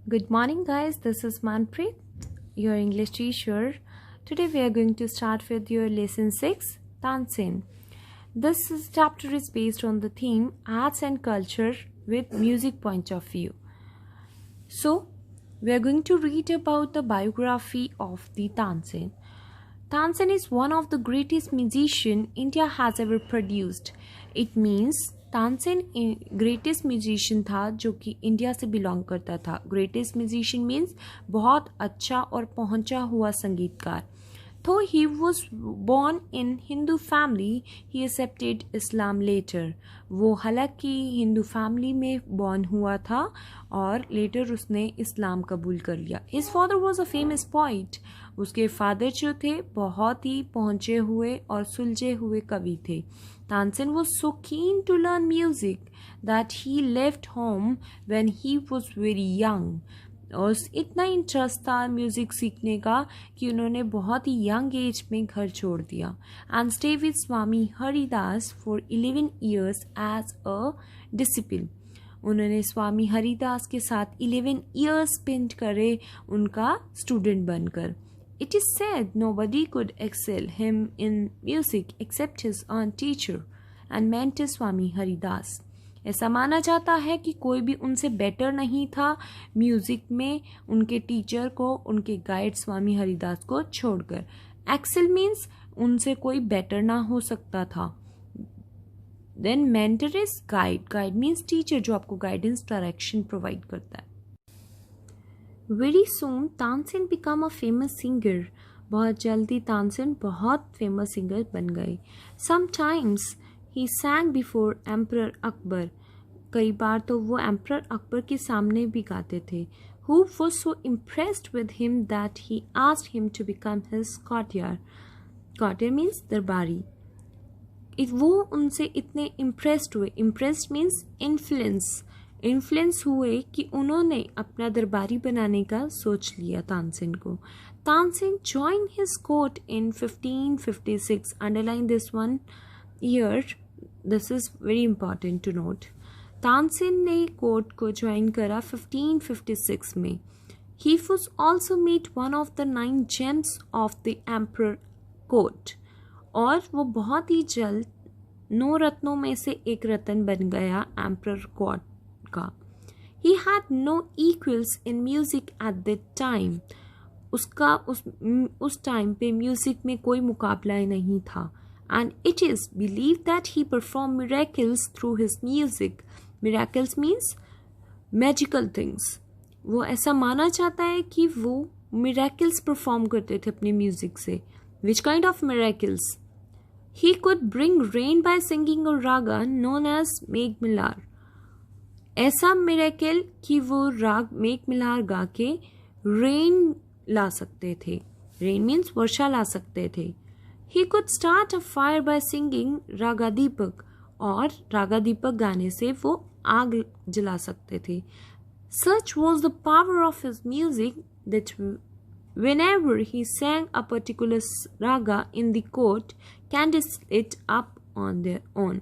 Good morning, guys. This is Manpreet, your English teacher. Today we are going to start with your lesson 6, Tansen. Chapter is based on the theme Arts and Culture with Music Point of View. So, we are going to read about the biography of the Tansen. Tansen is one of the greatest musicians India has ever produced. It means Tansen greatest musician था जो कि India से belong करता था. Greatest musician means बहुत अच्छा और पहुंचा हुआ संगीतकार. तो he was born in Hindu family, he accepted Islam later. वो हालांकि हिंदू फैमिली में बॉर्न हुआ था और लेटर उसने इस्लाम कबूल कर लिया. His father was a famous poet. उसके फादर जो थे बहुत ही पहुँचे हुए और सुलझे हुए कवि थे. Tansen was so keen to learn music that he left home when he was very young. और इतना इंटरेस्ट था म्यूज़िक सीखने का कि उन्होंने बहुत ही यंग एज में घर छोड़ दिया. And stay with Swami Haridas for 11 years as a disciple. उन्होंने स्वामी हरिदास के साथ 11 years स्पेंड करे उनका स्टूडेंट बनकर. It is said nobody could excel him in music except his own teacher and mentor Swami Haridas. ऐसा माना जाता है कि कोई भी उनसे बेटर नहीं था म्यूज़िक में उनके टीचर को, उनके गाइड स्वामी हरिदास को छोड़कर. एक्सेल मीन्स उनसे कोई बेटर ना हो सकता था. Then mentor is guide. Guide means teacher जो आपको गाइडेंस डायरेक्शन प्रोवाइड करता है. Very soon, Tansen became a famous singer. बहुत जल्दी तानसेन बहुत फेमस सिंगर बन गए. Sometimes he sang before Emperor Akbar. कई बार तो वो Emperor अकबर के सामने भी गाते थे. Who was so impressed with him that he asked him to become his courtier. Courtier means दरबारी. वो उनसे इतने impressed हुए. Impressed means influence. इन्फ्लुएंस हुए कि उन्होंने अपना दरबारी बनाने का सोच लिया तानसेन को. Tansen join his court in 1556. Underline this one year, this is very important to note. Tansen ने कोर्ट को ज्वाइन करा 1556 में. He was also made one of the 9 gems of the emperor court. और वो बहुत ही जल्द 9 रत्नों में से एक रत्न बन गया एम्परर कोर्ट का. He had no equals in music at that time. उसका उस टाइम पे म्यूजिक में कोई मुकाबला नहीं था. And it is believed that he performed miracles through his music. Miracles means magical things. वो ऐसा माना जाता है कि वो miracles perform करते थे अपने म्यूजिक से. Which kind of miracles? He could bring rain by singing a raga known as Meghmilar. ऐसा मिरेकल कि वो राग मेघ मिलार गा के रेन ला सकते थे. रेन मीन्स वर्षा ला सकते थे. He could start a fire by singing raga Deepak. और रागा दीपक गाने से वो आग जला सकते थे. सच was the power of his music that whenever he sang a particular raga in the court, candles lit up on their own.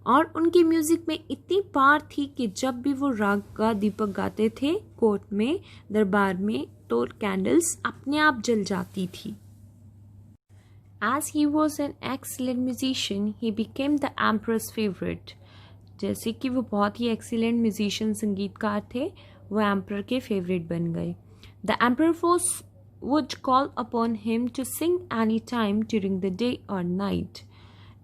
और उनके म्यूजिक में इतनी पावर थी कि जब भी वो राग का दीपक गाते थे कोर्ट में, दरबार में, तो कैंडल्स अपने आप जल जाती थी. As he was an excellent musician, he became the emperor's favorite. जैसे कि वो बहुत ही excellent musician संगीतकार थे, वो emperor के favorite बन गए. The emperor would call upon him to sing any time during the day or night.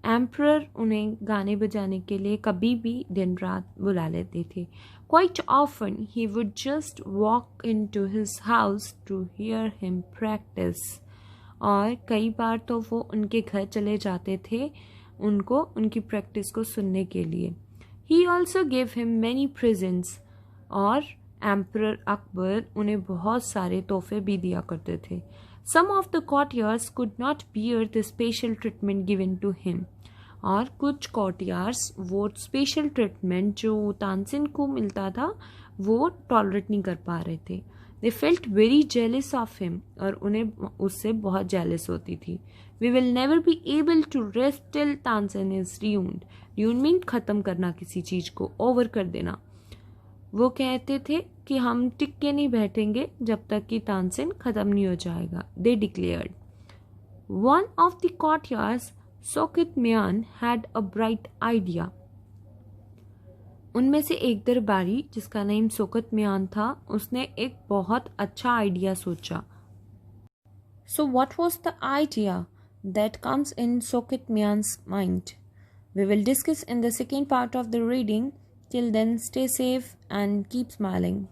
Emperor उन्हें गाने बजाने के लिए कभी भी दिन रात बुला लेते थे. Quite often he would just walk into his house to hear him practice. और कई बार तो वो उनके घर चले जाते थे उनको उनकी प्रैक्टिस को सुनने के लिए. He also gave him many presents. और एम्परर अकबर उन्हें बहुत सारे तोहफे भी दिया करते थे. Some of the courtiers could not bear the special treatment given to him. और कुछ courtiers वो special treatment जो तानसेन को मिलता था वो tolerate नहीं कर पा रहे थे. They felt very jealous of him. और उन्हें उससे बहुत jealous होती थी. We will never be able to rest till Tansen is ruined. Ruin mean ख़त्म करना किसी चीज़ को, over कर देना. वो कहते थे कि हम टिक के नहीं बैठेंगे जब तक कि तानसेन खत्म नहीं हो जाएगा. They declared. One of the courtiers, Sokit Mian, had a bright idea. उनमें से एक दरबारी जिसका नाम सोकत मियान था, उसने एक बहुत अच्छा आइडिया सोचा. So what was the idea that comes in Sokit Mian's mind? We will discuss in the second part of the reading. Till then, stay safe and keep smiling.